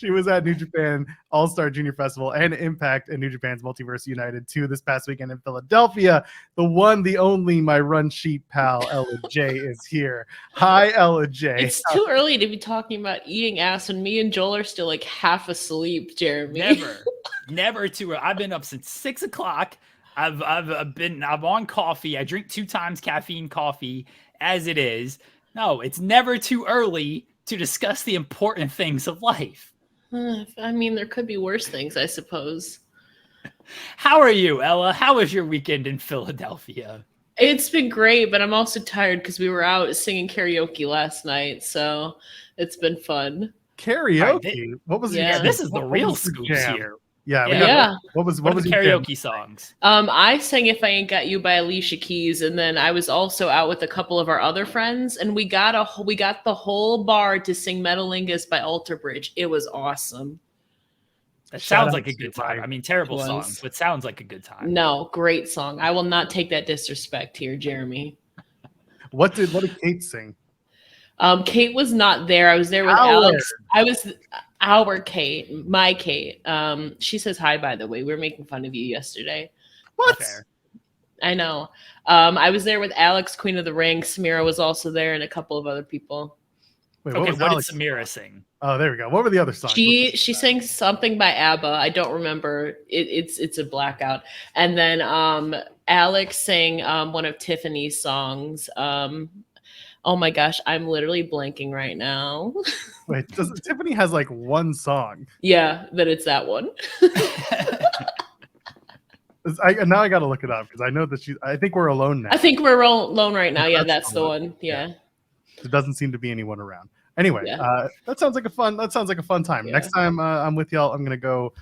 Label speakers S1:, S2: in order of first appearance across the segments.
S1: She was at New Japan All-Star Junior Festival and Impact and New Japan's Multiverse United 2 this past weekend in Philadelphia. The one, the only, my run sheet pal, Ella J, is here. Hi, Ella J.
S2: It's too early to be talking about eating ass when me and Joel are still like half asleep, Jeremy.
S3: Never too early. I've been up since 6 o'clock. I'm on coffee. I drink 2 times caffeine coffee as it is. No, it's never too early to discuss the important things of life.
S2: I mean, there could be worse things, I suppose.
S3: How are you, Ella? How was your weekend in Philadelphia?
S2: It's been great, but I'm also tired because we were out singing karaoke last night, so it's been fun.
S1: Karaoke? What was
S3: this is the real scoops here.
S1: Yeah. What was your
S3: karaoke songs?
S2: I sang "If I Ain't Got You" by Alicia Keys, and then I was also out with a couple of our other friends, and we got the whole bar to sing "Metalingus" by Alter Bridge. It was awesome.
S3: That sounds like a good time. I mean, terrible song, but sounds like a good time.
S2: No, great song. I will not take that disrespect here, Jeremy.
S1: What did Kate sing?
S2: Kate was not there. I was there with Alex. I was our Kate, my Kate. She says hi, by the way. We were making fun of you yesterday.
S1: What?
S3: Fair.
S2: I know. I was there with Alex, Queen of the Ring. Samira was also there, and a couple of other people.
S1: Wait,
S3: what did Samira sing?
S1: Oh, there we go. What were the other songs?
S2: She sang something by ABBA. I don't remember. It's a blackout. And then Alex sang one of Tiffany's songs. Oh my gosh, I'm literally blanking right now.
S1: Wait, Tiffany has like one song?
S2: Yeah, then it's that one.
S1: Now I got to look it up because I know that I think we're alone now.
S2: I think we're alone right now. Yeah, that's the one. Yeah.
S1: There doesn't seem to be anyone around. Anyway, that sounds like a fun time.
S2: Yeah.
S1: Next time I'm with y'all, I'm gonna go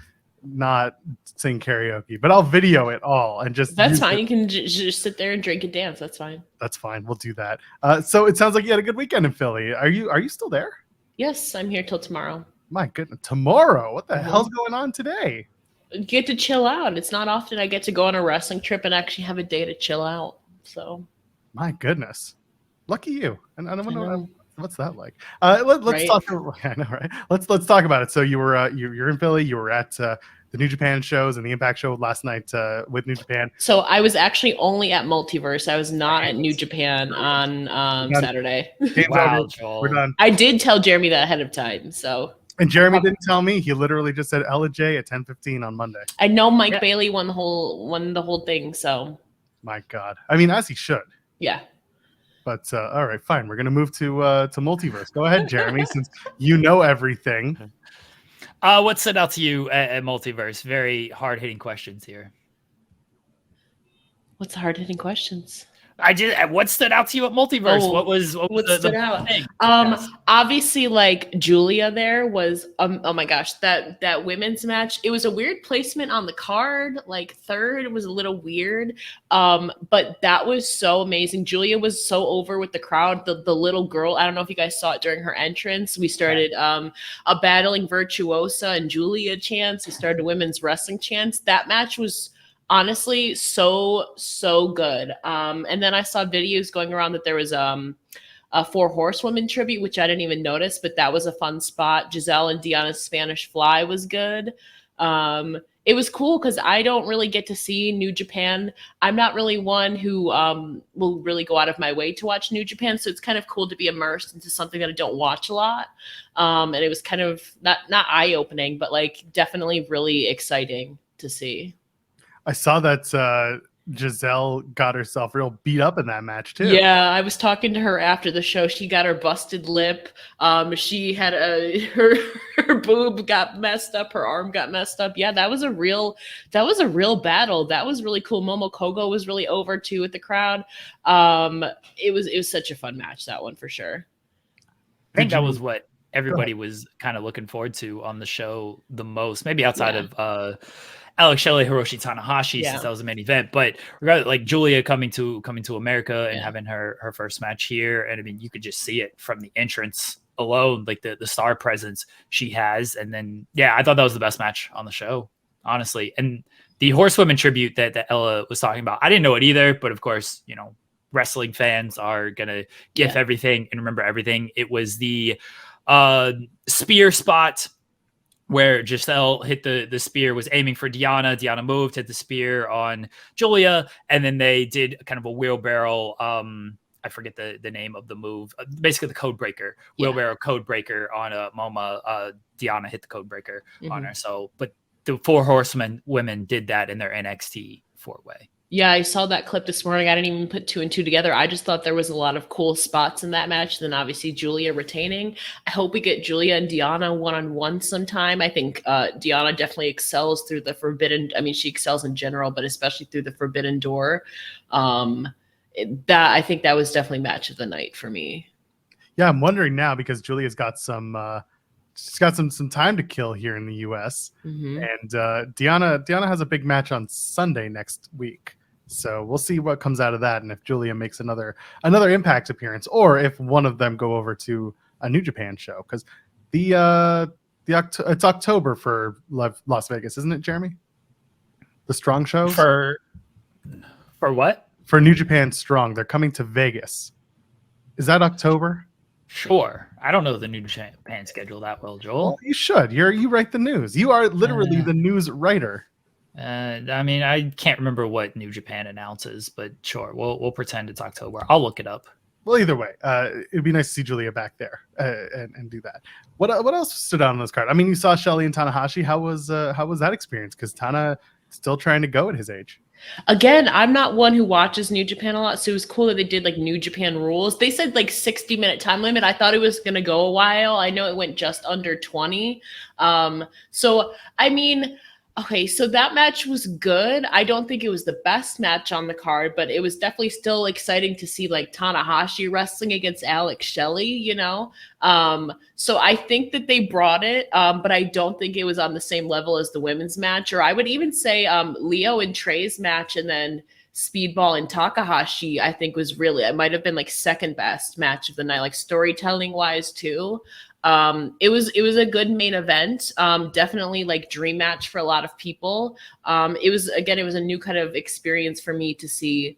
S1: not sing karaoke, but I'll video it all and just.
S2: That's fine. You can just sit there and drink and dance. That's fine.
S1: That's fine. We'll do that. So it sounds like you had a good weekend in Philly. Are you still there?
S2: Yes, I'm here till tomorrow.
S1: My goodness, tomorrow? What the hell's going on today?
S2: Get to chill out. It's not often I get to go on a wrestling trip and actually have a day to chill out. So.
S1: My goodness, lucky you. And I don't know. What's that like? Let's talk. I know, right? Let's talk about it. So you're in Philly. You were at the New Japan shows and the Impact show last night with New Japan.
S2: So I was actually only at Multiverse. I was not at New Japan on Saturday.
S1: Wow, we're done.
S2: I did tell Jeremy that ahead of time. So.
S1: And Jeremy didn't tell me. He literally just said Ella J at 10:15 on Monday.
S2: I know Mike Bailey won the whole thing. So.
S1: My God. I mean, as he should.
S2: Yeah.
S1: But all right, fine. We're gonna move to Multiverse. Go ahead, Jeremy, since you know everything.
S3: What stood out to you at Multiverse? Very hard hitting questions here.
S2: What's the hard hitting questions?
S3: What stood out to you at Multiverse?
S2: Oh,
S3: what was
S2: stood out?
S3: Thing?
S2: Obviously, like Julia there was. Oh my gosh, that women's match. It was a weird placement on the card. Like third was a little weird. But that was so amazing. Julia was so over with the crowd. The little girl. I don't know if you guys saw it during her entrance. We started a battling Virtuosa and Julia chants. We started women's wrestling chants. That match was. Honestly, so good. And then I saw videos going around that there was a 4 Horsewomen tribute, which I didn't even notice, but that was a fun spot. Giselle and Deanna's Spanish Fly was good. It was cool because I don't really get to see New Japan. I'm not really one who will really go out of my way to watch New Japan, so it's kind of cool to be immersed into something that I don't watch a lot. And it was kind of not eye-opening, but like definitely really exciting to see.
S1: I saw that Giselle got herself real beat up in that match too.
S2: Yeah, I was talking to her after the show. She got her busted lip. She had her boob got messed up. Her arm got messed up. Yeah, that was a real battle. That was really cool. Momo Kogo was really over too with the crowd. It was such a fun match, that one for sure.
S3: I think that was what everybody was kind of looking forward to on the show the most, maybe outside of Alex Shelley, Hiroshi Tanahashi, since that was the main event. But regardless, like Julia coming to America and having her first match here, and I mean, you could just see it from the entrance alone, like the star presence she has. And then I thought that was the best match on the show, honestly. And the Horsewomen tribute that Ella was talking about, I didn't know it either, but of course, you know, wrestling fans are gonna gif everything and remember everything. It was the spear spot where Giselle hit the spear, was aiming for Deanna. Deanna moved, hit the spear on Julia, and then they did kind of a wheelbarrow. I forget the name of the move. Basically, the code breaker, wheelbarrow code breaker on Moma. Deanna hit the code breaker on her. So, but the 4 Horsemen women did that in their NXT 4-way.
S2: Yeah, I saw that clip this morning. I didn't even put 2 and 2 together. I just thought there was a lot of cool spots in that match. Then obviously Julia retaining. I hope we get Julia and Deanna one-on-one sometime. I think Deanna definitely excels through the forbidden. I mean, she excels in general, but especially through the forbidden door. That I think that was definitely match of the night for me.
S1: Yeah, I'm wondering now because Julia's got some. She's got some time to kill here in the U.S. And Deanna has a big match on Sunday next week. So we'll see what comes out of that, and if Julia makes another Impact appearance, or if one of them go over to a New Japan show, because it's October for Las Vegas, isn't it, Jeremy? The Strong shows
S3: for what?
S1: For New Japan Strong, they're coming to Vegas. Is that October?
S3: Sure. I don't know the New Japan schedule that well, Joel.
S1: Well, you should. You write the news. You are literally the news writer.
S3: I mean, I can't remember what New Japan announces, but sure, we'll pretend it's October. I'll look it up.
S1: Well, either way, it'd be nice to see Julia back there and do that. What else stood out on this card? I mean, you saw Shelley and Tanahashi. How was that experience? Because Tana still trying to go at his age.
S2: Again, I'm not one who watches New Japan a lot, so it was cool that they did like New Japan rules. They said like 60-minute time limit. I thought it was gonna go a while. I know it went just under 20. So I mean, okay, so that match was good. I don't think it was the best match on the card, but it was definitely still exciting to see like Tanahashi wrestling against Alex Shelley, you know? So I think that they brought it, but I don't think it was on the same level as the women's match. Or I would even say Leo and Trey's match and then Speedball and Takahashi, I think was really, it might have been like second best match of the night, like storytelling wise too. It was a good main event. Definitely like dream match for a lot of people. It was a new kind of experience for me to see.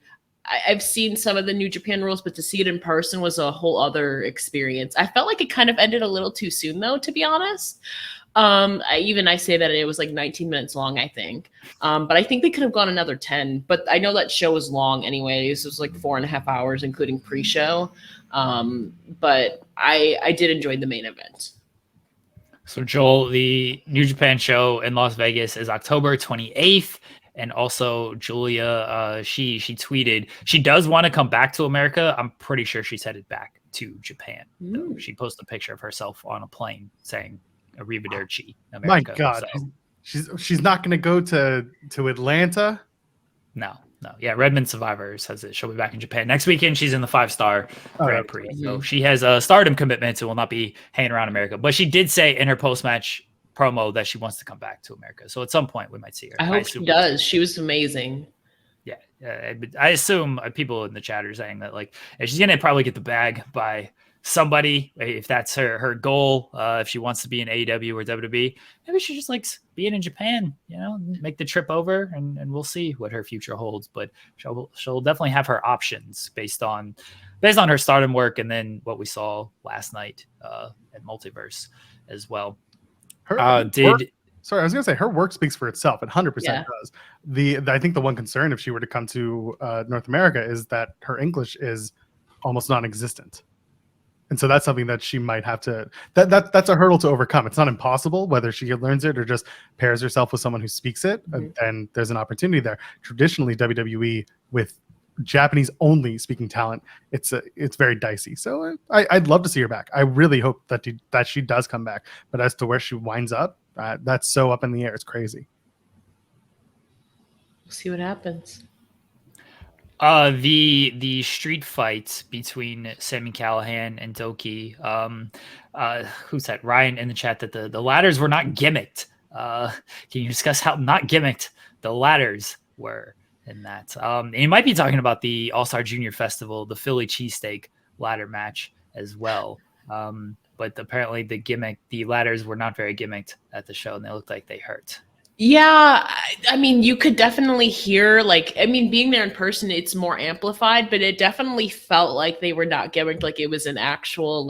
S2: I've seen some of the New Japan rules, but to see it in person was a whole other experience. I felt like it kind of ended a little too soon though, to be honest. I say that it was like 19 minutes long, I think. But I think they could have gone another 10, but I know that show was long anyways. It was like 4.5 hours, including pre-show. But I did enjoy the main event.
S3: So Joel, the New Japan show in Las Vegas is October 28th. And also Julia, she tweeted, she does want to come back to America. I'm pretty sure she's headed back to Japan. So she posted a picture of herself on a plane saying Arrivederci, America.
S1: My God.
S3: So,
S1: she's not going to go to Atlanta?
S3: No. Yeah, Redmond Survivor says that she'll be back in Japan. Next weekend, she's in the 5-star Grand Prix. So she has a stardom commitment and will not be hanging around America. But she did say in her post-match promo that she wants to come back to America. So at some point, we might see her.
S2: I hope she does. She was amazing.
S3: Yeah. I assume people in the chat are saying that like she's going to probably get the bag by somebody, if that's her goal, if she wants to be in AEW or WWE. Maybe she just likes being in Japan, you know, make the trip over and we'll see what her future holds. But she'll definitely have her options based on her stardom work and then what we saw last night at Multiverse as well.
S1: I was going to say her work speaks for itself. It 100% does. I think the one concern if she were to come to North America is that her English is almost non-existent. And so that's something that she might have to, that's a hurdle to overcome. It's not impossible, whether she learns it or just pairs herself with someone who speaks it, and there's an opportunity there. Traditionally, WWE with Japanese only speaking talent, it's very dicey. So I'd love to see her back. I really hope that she does come back. But as to where she winds up, that's so up in the air. It's crazy.
S2: We'll see what happens.
S3: The street fight between Sami Callihan and Doki. Who said Ryan in the chat that the ladders were not gimmicked? Can you discuss how not gimmicked the ladders were in that? And you might be talking about the All-Star Junior Festival, the Philly cheesesteak ladder match as well. But apparently the ladders were not very gimmicked at the show, and they looked like they hurt.
S2: Yeah, I mean, you could definitely hear, being there in person, it's more amplified, but it definitely felt like they were not gimmicked, like it was an actual,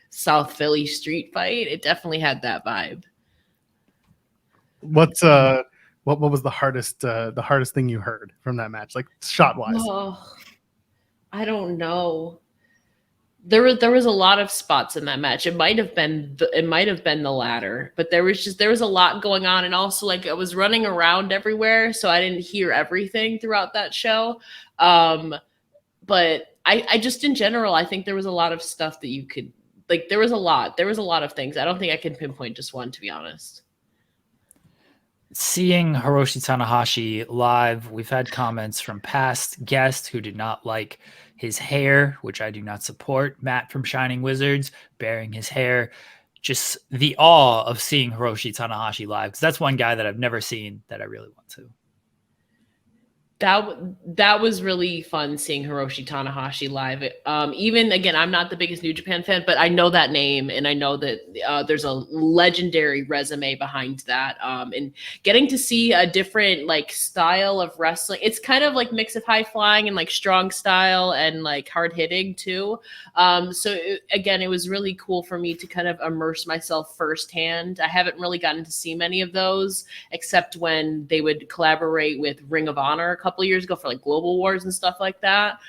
S2: South Philly street fight. It definitely had that vibe.
S1: what was the hardest thing you heard from that match, like shot wise?
S2: Oh, I don't know. There was a lot of spots in that match. It might have been the ladder, but there was a lot going on, and also like I was running around everywhere, so I didn't hear everything throughout that show. But I just in general, I think there was a lot of stuff that you could like. There was a lot of things. I don't think I can pinpoint just one, to be honest.
S3: Seeing Hiroshi Tanahashi live, we've had comments from past guests who did not like his hair, which I do not support. Matt from Shining Wizards bearing his hair. Just the awe of seeing Hiroshi Tanahashi live, because that's one guy that I've never seen that I really want to.
S2: That was really fun seeing Hiroshi Tanahashi live. Even again, I'm not the biggest New Japan fan, but I know that name, and I know that there's a legendary resume behind that. And getting to see a different like style of wrestling, it's kind of like mix of high flying and like strong style and like hard hitting too. Again, it was really cool for me to kind of immerse myself firsthand. I haven't really gotten to see many of those, except when they would collaborate with Ring of Honor a couple years ago for like Global Wars and stuff like that.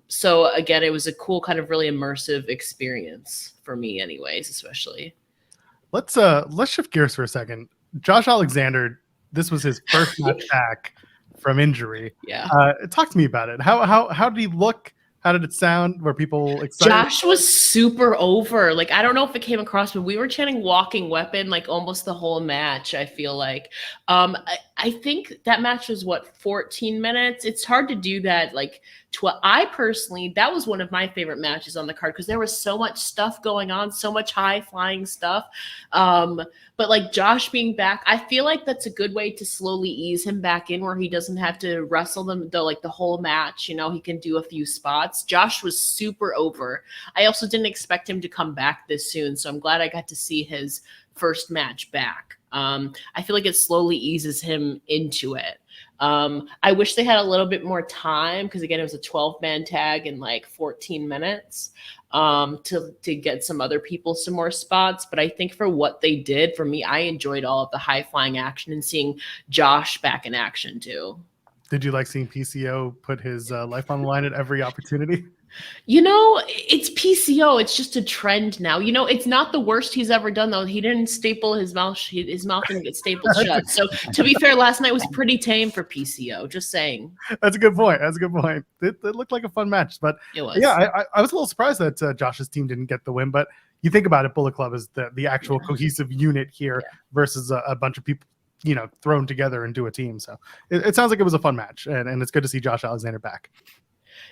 S2: So again, it was a cool kind of really immersive experience for me anyways, especially.
S1: Let's shift gears for a second. Josh Alexander, this was his first match back from injury.
S2: Yeah.
S1: Talk to me about it. How did he look? How did it sound? Were people excited?
S2: Josh was super over. Like, I don't know if it came across, but we were chanting walking weapon like almost the whole match, I feel like. I think that match was 14 minutes. It's hard to do that. Like, I personally, that was one of my favorite matches on the card because there was so much stuff going on, so much high flying stuff. But like Josh being back, I feel like that's a good way to slowly ease him back in where he doesn't have to wrestle them the whole match. You know, he can do a few spots. Josh was super over. I also didn't expect him to come back this soon, so I'm glad I got to see his first match back. I feel like it slowly eases him into it. I wish they had a little bit more time because again, it was a 12-man tag in like 14 minutes to get some other people some more spots. But I think for what they did, for me, I enjoyed all of the high flying action and seeing Josh back in action too.
S1: Did you like seeing PCO put his life on the line at every opportunity?
S2: You know, it's PCO. It's just a trend now. You know, it's not the worst he's ever done, though. He didn't staple his mouth. His mouth didn't get stapled shut. So, to be fair, last night was pretty tame for PCO. Just saying.
S1: That's a good point. It looked like a fun match. But
S2: it was.
S1: Yeah, I was a little surprised that Josh's team didn't get the win. But you think about it, Bullet Club is the actual cohesive unit here versus a bunch of people, you know, thrown together into a team. So it sounds like it was a fun match. And it's good to see Josh Alexander back.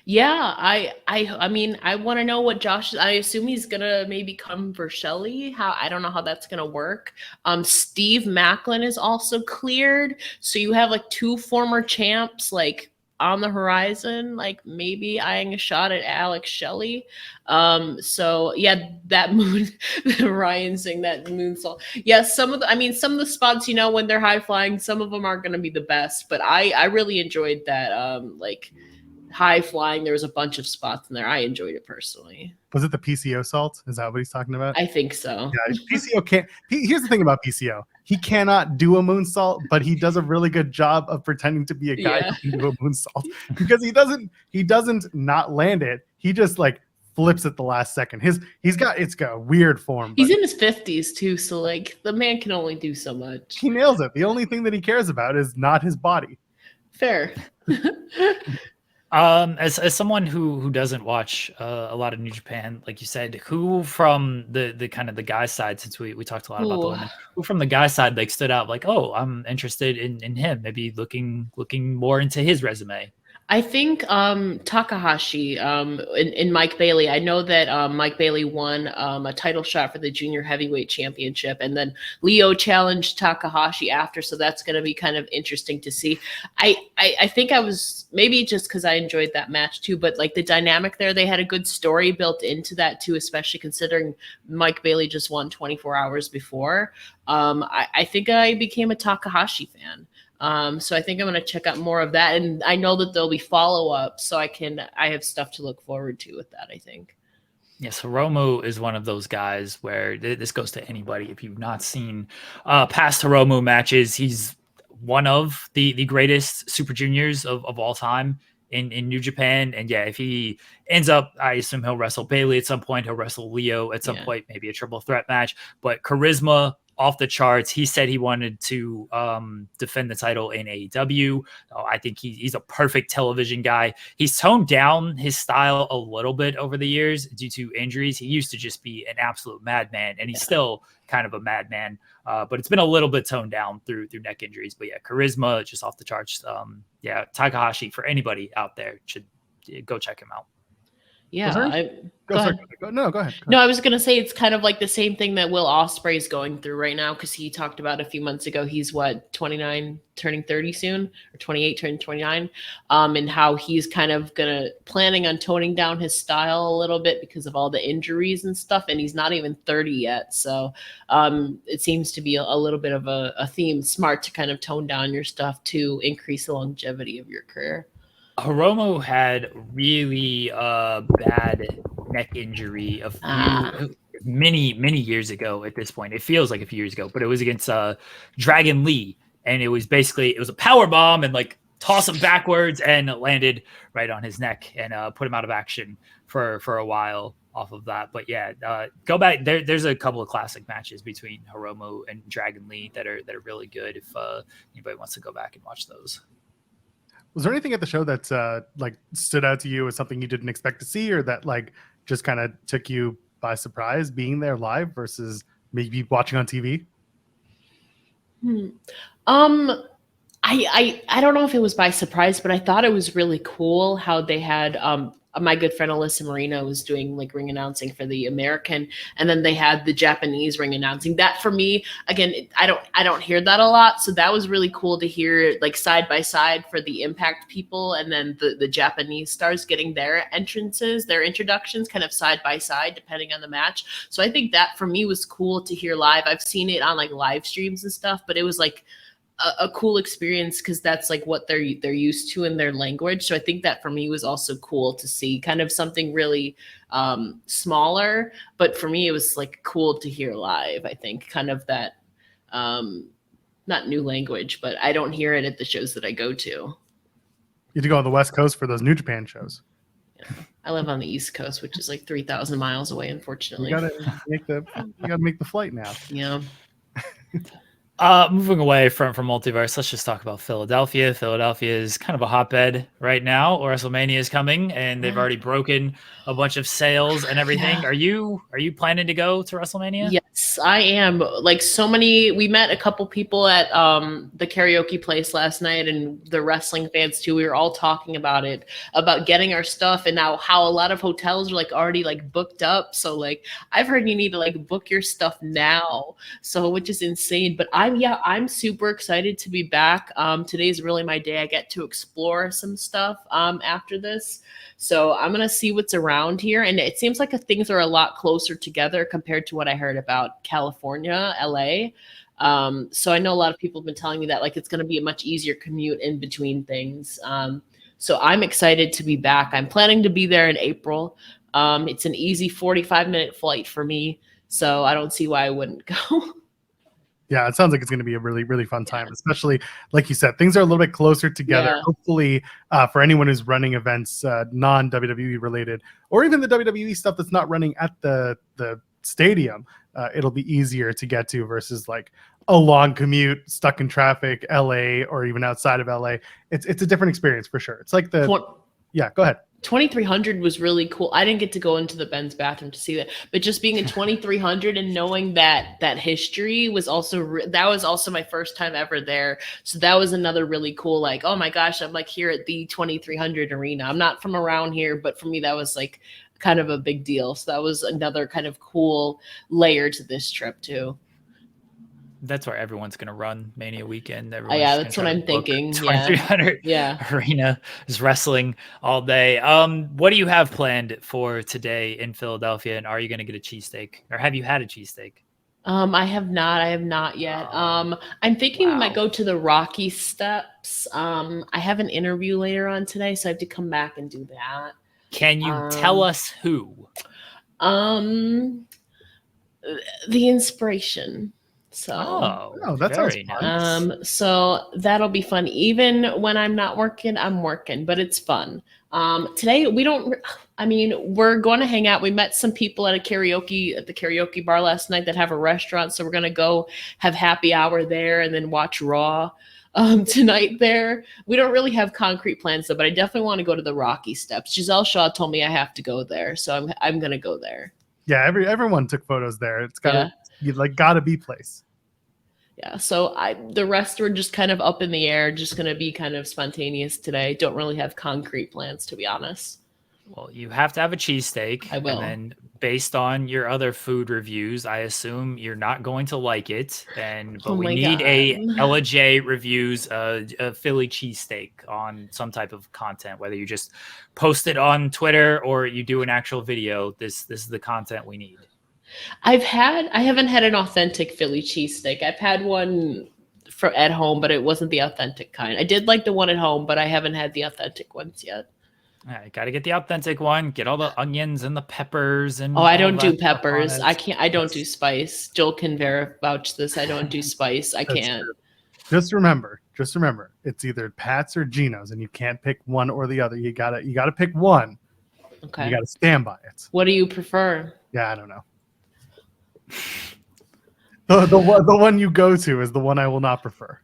S2: Yeah, I mean, I want to know what Josh. I assume he's gonna maybe come for Shelly. I don't know how that's gonna work. Steve Macklin is also cleared, so you have like two former champs like on the horizon, like maybe eyeing a shot at Alex Shelley. So yeah, that moon, Ryan saying that moonsault. Yeah, some of the spots, you know, when they're high flying, some of them aren't gonna be the best, but I really enjoyed that. Like. High flying, there was a bunch of spots in there. I enjoyed it personally.
S1: Was it the PCO salt? Is that what he's talking about?
S2: I think so.
S1: Yeah, PCO can't. Here's the thing about PCO: he cannot do a moonsault, but he does a really good job of pretending to be a guy who can do a moonsault because he doesn't not land it. He just like flips at the last second. It's got a weird form.
S2: He's in his 50s too, so like the man can only do so much.
S1: He nails it. The only thing that he cares about is not his body.
S2: Fair.
S3: As someone who doesn't watch a lot of New Japan, like you said, who from the kind of the guy side, since we talked a lot about the women, who from the guy side like stood out like, oh, I'm interested in him, maybe looking more into his resume.
S2: I think Takahashi and Mike Bailey. I know that Mike Bailey won a title shot for the junior heavyweight championship, and then Leo challenged Takahashi after, so that's going to be kind of interesting to see. I think I was maybe just because I enjoyed that match too, but like the dynamic there, they had a good story built into that too, especially considering Mike Bailey just won 24 hours before. I think I became a Takahashi fan. So I think I'm going to check out more of that. And I know that there'll be follow-up, so I have stuff to look forward to with that, I think.
S3: Yes, Hiromu is one of those guys where this goes to anybody. If you've not seen past Hiromu matches, he's one of the greatest Super Juniors of all time in New Japan. And yeah, if he ends up, I assume he'll wrestle Bailey at some point. He'll wrestle Leo at some point, maybe a triple threat match. But charisma off the charts. He said he wanted to defend the title in AEW. I think he's a perfect television guy. He's toned down his style a little bit over the years due to injuries. He used to just be an absolute madman, and he's still kind of a madman. But it's been a little bit toned down through neck injuries. But yeah, charisma just off the charts. Yeah, Takahashi, for anybody out there, should go check him out.
S2: Yeah,
S1: go ahead. No, go ahead.
S2: No, I was going to say it's kind of like the same thing that Will Ospreay is going through right now, because he talked about a few months ago. He's 29, turning 30 soon, or 28, turning 29, and how he's kind of planning on toning down his style a little bit because of all the injuries and stuff. And he's not even 30 yet, so it seems to be a little bit of a theme. Smart to kind of tone down your stuff to increase the longevity of your career.
S3: Hiromu had really bad neck injury many years ago at this point. It feels like a few years ago, but it was against Dragon Lee, and it was a power bomb and like toss him backwards, and it landed right on his neck and put him out of action for a while off of that. But yeah, go back. There's a couple of classic matches between Hiromu and Dragon Lee that are really good if anybody wants to go back and watch those.
S1: Was there anything at the show that like stood out to you as something you didn't expect to see, or that like just kind of took you by surprise being there live versus maybe watching on TV?
S2: I don't know if it was by surprise, but I thought it was really cool how they had my good friend Alyssa Marino was doing like ring announcing for the American, and then they had the Japanese ring announcing. That for me, again, I don't hear that a lot, so that was really cool to hear, like side by side for the Impact people, and then the Japanese stars getting their introductions kind of side by side depending on the match. So I think that for me was cool to hear live. I've seen it on like live streams and stuff, but it was like a cool experience because that's like what they're used to in their language. So I think that for me was also cool to see kind of something really smaller, but for me it was like cool to hear live. I think kind of that not new language, but I don't hear it at the shows that I go to.
S1: You have to go on the West Coast for those New Japan shows.
S2: Yeah. I live on the East Coast, which is like 3,000 miles away, unfortunately.
S1: You gotta make the flight now.
S2: Yeah.
S3: Moving away from Multiverse, let's just talk about Philadelphia. Philadelphia is kind of a hotbed right now. WrestleMania is coming, and they've already broken a bunch of sales and everything. Yeah. Are you planning to go to WrestleMania?
S2: Yes, I am. Like so many, we met a couple people at the karaoke place last night, and the wrestling fans too. We were all talking about it, about getting our stuff, and now how a lot of hotels are like already like booked up. So like I've heard you need to like book your stuff now, so which is insane. But I'm super excited to be back. Today's really my day. I get to explore some stuff after this. So I'm going to see what's around here. And it seems like things are a lot closer together compared to what I heard about California, LA. So I know a lot of people have been telling me that like it's going to be a much easier commute in between things. So I'm excited to be back. I'm planning to be there in April. It's an easy 45-minute flight for me. So I don't see why I wouldn't go.
S1: Yeah, it sounds like it's going to be a really, really fun time, especially like you said, things are a little bit closer together. Yeah. Hopefully, for anyone who's running events non-WWE related, or even the WWE stuff that's not running at the stadium, it'll be easier to get to versus like a long commute, stuck in traffic, LA, or even outside of LA. It's a different experience for sure. It's like yeah, go ahead.
S2: 2300 was really cool. I didn't get to go into the Ben's bathroom to see that, but just being in 2300 and knowing that history was also that was also my first time ever there. So that was another really cool, like, oh my gosh, I'm like here at the 2300 arena. I'm not from around here, but for me that was like kind of a big deal. So that was another kind of cool layer to this trip too.
S3: That's where everyone's going to run Mania weekend.
S2: Yeah, that's what I'm thinking.
S3: 2300 arena is wrestling all day. What do you have planned for today in Philadelphia? And are you going to get a cheesesteak, or have you had a cheesesteak?
S2: I have not yet. I'm thinking we might go to the Rocky Steps. I have an interview later on today, so I have to come back and do that.
S3: Can you tell us who?
S2: The inspiration. So
S1: that sounds
S2: fun. So that'll be fun. Even when I'm not working, I'm working, but it's fun. Today we're going to hang out. We met some people at the karaoke bar last night that have a restaurant. So we're going to go have happy hour there and then watch Raw tonight there. We don't really have concrete plans though, but I definitely want to go to the Rocky Steps. Giselle Shaw told me I have to go there. So I'm going to go there.
S1: Yeah. Everyone took photos there. It's gotta be place.
S2: Yeah, so the rest were just kind of up in the air, just going to be kind of spontaneous today. Don't really have concrete plans, to be honest.
S3: Well, you have to have a cheesesteak.
S2: I will.
S3: And then based on your other food reviews, I assume you're not going to like it. But we need a Ella J reviews a Philly cheesesteak on some type of content, whether you just post it on Twitter or you do an actual video. This is the content we need.
S2: I haven't had an authentic Philly cheesesteak. I've had one at home, but it wasn't the authentic kind. I did like the one at home, but I haven't had the authentic ones yet.
S3: All right, got to get the authentic one. Get all the onions and the peppers and.
S2: Oh, I don't do peppers. I don't do spice. Joel can vouch this. I don't do spice. I can't.
S1: True. Just remember, it's either Pat's or Gino's, and you can't pick one or the other. You gotta pick one.
S2: Okay.
S1: You gotta stand by it.
S2: What do you prefer?
S1: Yeah, I don't know. The one you go to is the one I will not prefer.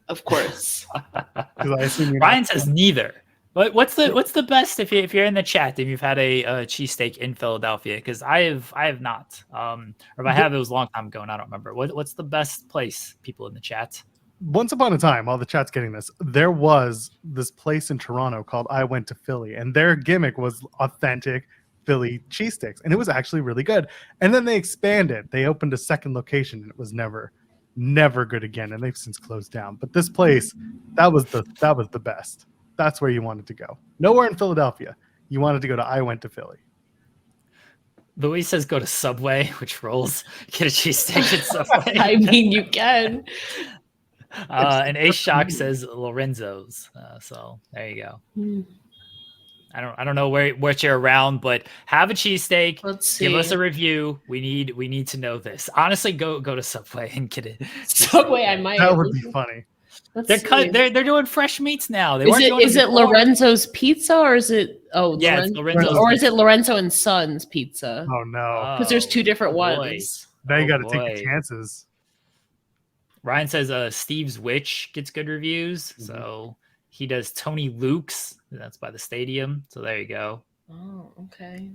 S2: Of course.
S1: I assume
S3: Ryan says neither. What's the best if you're in the chat if you've had a cheesesteak in Philadelphia? Because I have not. Or if I have, it was a long time ago and I don't remember. What's the best place? People in the chat.
S1: Once upon a time, while the chat's getting this, there was this place in Toronto called I Went to Philly, and their gimmick was authentic Philly cheesesteaks, and it was actually really good. And then they expanded. They opened a second location, and it was never good again. And they've since closed down. But this place, that was the best. That's where you wanted to go. Nowhere in Philadelphia. You wanted to go to I Went to Philly.
S3: Louise says go to Subway, which rolls. Get a cheesesteak at Subway.
S2: I mean, you can.
S3: And Ace Shock says Lorenzo's. So there you go. I don't know what you're around, but have a cheesesteak.
S2: Let's see.
S3: Give us a review. We need to know this. Honestly, go to Subway and get it.
S2: Subway, I might.
S1: That would be funny.
S3: They're doing fresh meats now.
S2: Is it Lorenzo's Pizza or is it
S3: it's Lorenzo's
S2: or is it Lorenzo and Sons Pizza?
S1: Oh no,
S2: because there's two different ones.
S1: Now you got to take the chances.
S3: Ryan says Steve's Witch gets good reviews, so he does Tony Luke's. That's by the stadium. So there you go.
S2: Oh, okay.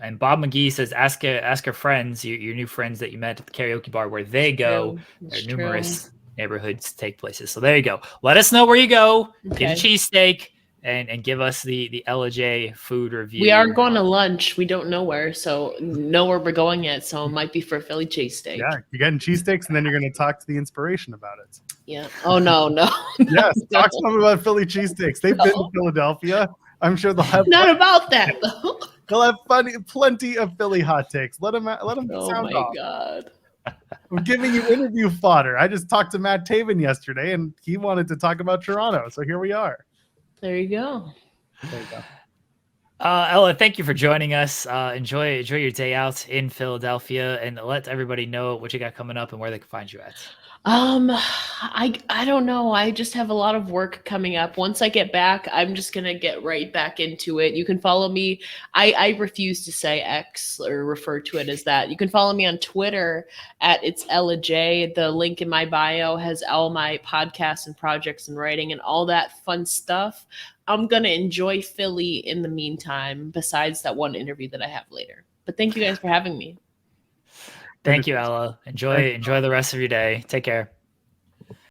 S3: And Bob McGee says, ask your friends, your new friends that you met at the karaoke bar where they go. There are numerous neighborhoods take places. So there you go. Let us know where you go. Okay. Get a cheesesteak and give us the LJ food review.
S2: We are going to lunch. We don't know where, so know where we're going yet. So it might be for a Philly cheesesteak.
S1: Yeah, you're getting cheesesteaks, and then you're going to talk to the inspiration about it.
S2: Yeah. Oh no.
S1: Yes, talk to them about Philly cheesesteaks. They've been to Philadelphia. I'm sure they'll have.
S2: Not about that though.
S1: They'll have plenty of Philly hot takes. Let them sound off.
S2: Oh my god.
S1: I'm giving you interview fodder. I just talked to Matt Taven yesterday, and he wanted to talk about Toronto. So here we are.
S2: There you go.
S3: Ella, thank you for joining us. Enjoy your day out in Philadelphia, and let everybody know what you got coming up and where they can find you at.
S2: I don't know. I just have a lot of work coming up. Once I get back, I'm just gonna get right back into it. You can follow me. I refuse to say X or refer to it as that. You can follow me on Twitter at It's Ella J. The link in my bio has all my podcasts and projects and writing and all that fun stuff. I'm gonna enjoy Philly in the meantime, besides that one interview that I have later. But thank you guys for having me.
S3: Thank you, Ella. Enjoy the rest of your day. Take care.